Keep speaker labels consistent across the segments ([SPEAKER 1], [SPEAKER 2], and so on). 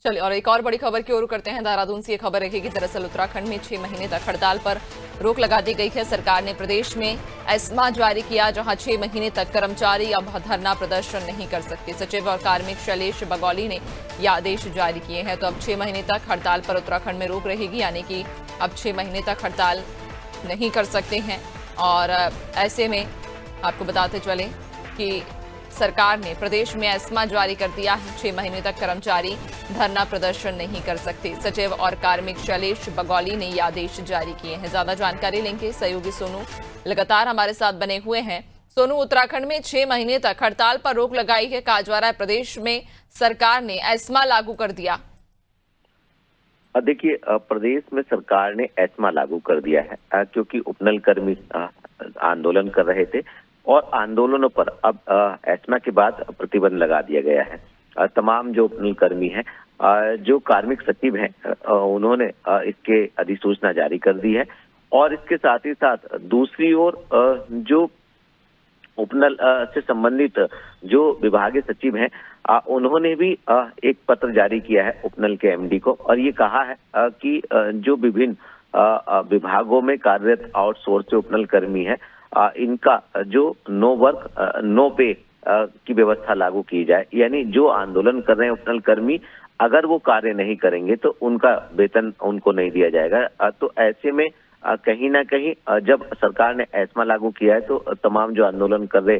[SPEAKER 1] चलिए और एक और बड़ी खबर की ओर करते हैं। देहरादून से ये खबर रहेगी। दरअसल उत्तराखंड में 6 महीने तक हड़ताल पर रोक लगा दी गई है। सरकार ने प्रदेश में एस्मा जारी किया, जहां 6 महीने तक कर्मचारी अब धरना प्रदर्शन नहीं कर सकते। सचिव और कार्मिक शैलेश बगौली ने ये आदेश जारी किए हैं। तो अब 6 महीने तक हड़ताल पर उत्तराखंड में रोक रहेगी, यानी कि अब 6 महीने तक हड़ताल नहीं कर सकते हैं। और ऐसे में आपको बताते चले कि सरकार ने प्रदेश में एस्मा जारी कर दिया है। 6 महीने तक कर्मचारी धरना प्रदर्शन नहीं कर सकते। सचिव और कार्मिक शैलेश बगौली ने ये आदेश जारी किए हैं। ज्यादा जानकारी लेंगे, सहयोगी सोनू लगातार हमारे साथ बने हुए हैं। सोनू, उत्तराखंड में 6 महीने तक हड़ताल पर रोक लगाई है। कहा जा रहा है प्रदेश में सरकार ने एस्मा लागू कर दिया।
[SPEAKER 2] देखिए, प्रदेश में सरकार ने एस्मा लागू कर दिया है क्योंकि उपनल कर्मी आंदोलन कर रहे थे और आंदोलनों पर अब एस्मा के बाद प्रतिबंध लगा दिया गया है। तमाम जो उपनल कर्मी हैं, जो कार्मिक सचिव हैं, उन्होंने इसके अधिसूचना जारी कर दी है। और इसके साथ ही साथ दूसरी ओर जो उपनल से संबंधित जो विभागीय सचिव हैं, उन्होंने भी एक पत्र जारी किया है उपनल के एमडी को और ये कहा है कि जो विभिन्न विभागों में कार्यरत आउटसोर्स उपनल कर्मी है, इनका जो नो वर्क नो पे की व्यवस्था लागू की जाए। यानी जो आंदोलन कर रहे हैं उपनल कर्मी, अगर वो कार्य नहीं करेंगे तो उनका वेतन उनको नहीं दिया जाएगा। तो ऐसे में कहीं ना कहीं जब सरकार ने एस्मा लागू किया है तो तमाम जो आंदोलन कर रहे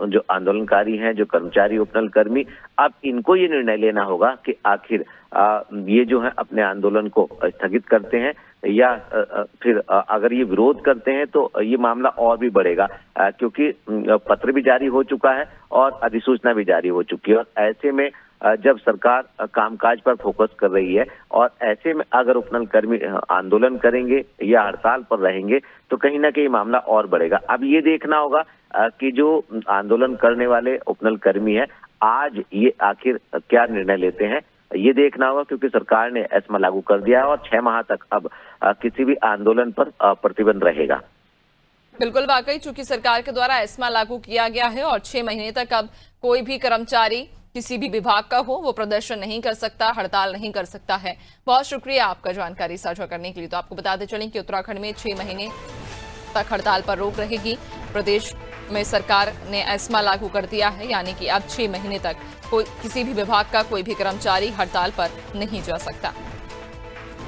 [SPEAKER 2] जो आंदोलनकारी हैं, जो कर्मचारी उपनल कर्मी, अब इनको ये निर्णय लेना होगा कि आखिर ये जो है अपने आंदोलन को स्थगित करते हैं या फिर अगर ये विरोध करते हैं तो ये मामला और भी बढ़ेगा, क्योंकि पत्र भी जारी हो चुका है और अधिसूचना भी जारी हो चुकी है। और ऐसे में जब सरकार कामकाज पर फोकस कर रही है और ऐसे में अगर उपनल कर्मी आंदोलन करेंगे या हड़ताल पर रहेंगे तो कहीं ना कहीं मामला और बढ़ेगा। अब ये देखना होगा कि जो आंदोलन करने वाले उपनल कर्मी है, आज ये आखिर क्या निर्णय लेते हैं, ये देखना होगा, क्योंकि सरकार ने एस्मा लागू कर दिया है और 6 माह तक अब किसी भी आंदोलन पर प्रतिबंध रहेगा।
[SPEAKER 1] बिल्कुल, वाकई चूंकि सरकार के द्वारा एस्मा लागू किया गया है और 6 महीने तक अब कोई भी कर्मचारी किसी भी विभाग का हो वो प्रदर्शन नहीं कर सकता, हड़ताल नहीं कर सकता है। बहुत शुक्रिया आपका जानकारी साझा करने के लिए। तो आपको बताते चलें कि उत्तराखंड में 6 महीने तक हड़ताल पर रोक रहेगी। प्रदेश में सरकार ने एस्मा लागू कर दिया है, यानी कि अब 6 महीने तक कोई किसी भी विभाग का कोई भी कर्मचारी हड़ताल पर नहीं जा सकता।